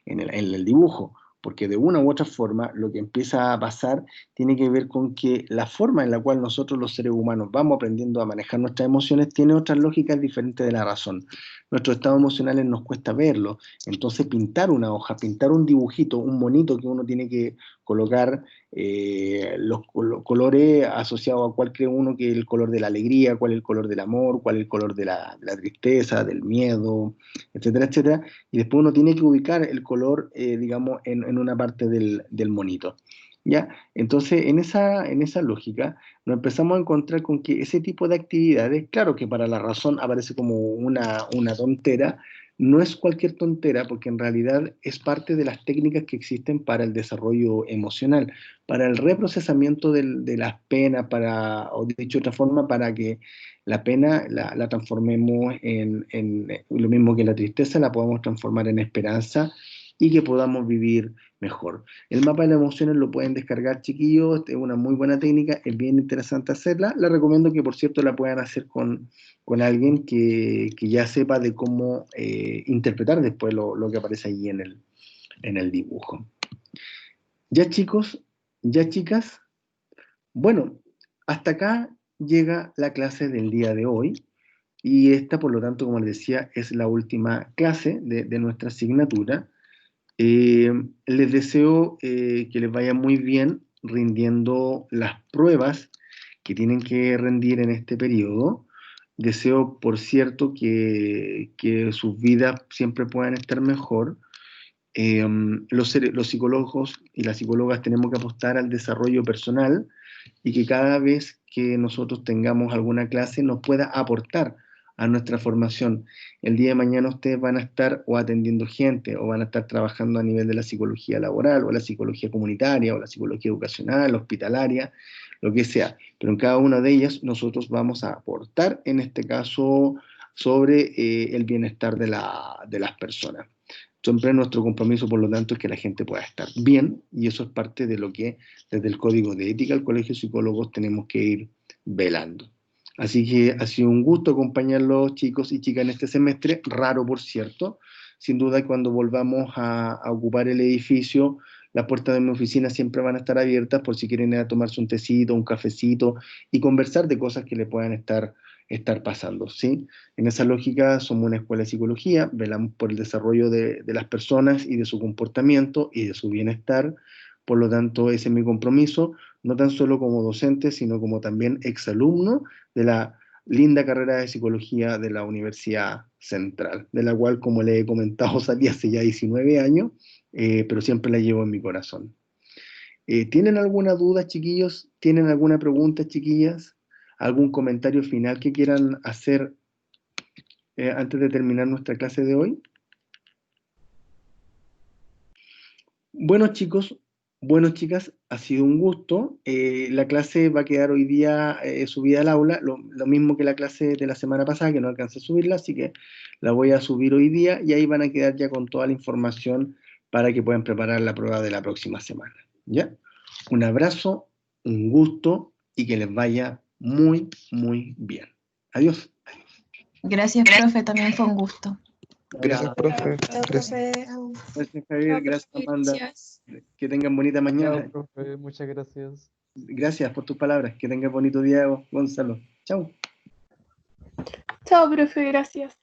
en el dibujo, porque de una u otra forma lo que empieza a pasar tiene que ver con que la forma en la cual nosotros los seres humanos vamos aprendiendo a manejar nuestras emociones tiene otras lógicas diferentes de la razón. Nuestros estados emocionales nos cuesta verlo, entonces pintar una hoja, pintar un dibujito, un monito que uno tiene que colocar los colores asociados a cuál cree uno que es el color de la alegría, cuál es el color del amor, cuál es el color de la tristeza, del miedo, etcétera, etcétera, y después uno tiene que ubicar el color, digamos, en una parte del monito. ¿Ya? Entonces, en esa lógica, nos empezamos a encontrar con que ese tipo de actividades, claro que para la razón aparece como una tontera, no es cualquier tontera, porque en realidad es parte de las técnicas que existen para el desarrollo emocional, para el reprocesamiento de las penas, o dicho de otra forma, para que la pena la transformemos en lo mismo que la tristeza, la podamos transformar en esperanza y que podamos vivir mejor. El mapa de las emociones lo pueden descargar, chiquillos, es una muy buena técnica, es bien interesante hacerla. Les recomiendo que, por cierto, la puedan hacer con alguien que ya sepa de cómo interpretar después lo que aparece allí en el dibujo. Ya chicos, ya chicas, bueno, hasta acá llega la clase del día de hoy y esta, por lo tanto, como les decía, es la última clase de nuestra asignatura. Les deseo que les vaya muy bien rindiendo las pruebas que tienen que rendir en este periodo. Deseo, por cierto, que sus vidas siempre puedan estar mejor. Los psicólogos y las psicólogas tenemos que apostar al desarrollo personal y que cada vez que nosotros tengamos alguna clase nos pueda aportar a nuestra formación. El día de mañana ustedes van a estar o atendiendo gente, o van a estar trabajando a nivel de la psicología laboral, o la psicología comunitaria, o la psicología educacional, hospitalaria, lo que sea. Pero en cada una de ellas nosotros vamos a aportar, en este caso, sobre el bienestar de las personas. Siempre nuestro compromiso, por lo tanto, es que la gente pueda estar bien, y eso es parte de lo que desde el Código de Ética del Colegio de Psicólogos tenemos que ir velando. Así que ha sido un gusto acompañarlos, chicos y chicas, en este semestre, raro por cierto. Sin duda, cuando volvamos a ocupar el edificio, las puertas de mi oficina siempre van a estar abiertas por si quieren ir a tomarse un tecito, un cafecito y conversar de cosas que le puedan estar pasando, ¿sí? En esa lógica somos una escuela de psicología, velamos por el desarrollo de las personas y de su comportamiento y de su bienestar. Por lo tanto, ese es mi compromiso, no tan solo como docente, sino como también exalumno de la linda carrera de psicología de la Universidad Central, de la cual, como le he comentado, salí hace ya 19 años, pero siempre la llevo en mi corazón. ¿Tienen alguna duda, chiquillos? ¿Tienen alguna pregunta, chiquillas? ¿Algún comentario final que quieran hacer antes de terminar nuestra clase de hoy? Bueno, chicos, bueno, chicas, ha sido un gusto. La clase va a quedar hoy día subida al aula, lo mismo que la clase de la semana pasada, que no alcancé a subirla, así que la voy a subir hoy día y ahí van a quedar ya con toda la información para que puedan preparar la prueba de la próxima semana. ¿Ya? Un abrazo, un gusto y que les vaya muy, muy bien. Adiós. Gracias, profe, también fue un gusto. Gracias, profe. Chao, profe. Gracias, Javier. Gracias, Amanda. Gracias. Que tengan bonita mañana. Chao, profe. Muchas gracias. Gracias por tus palabras. Que tengan bonito día, Gonzalo. Chao. Chao, profe, gracias.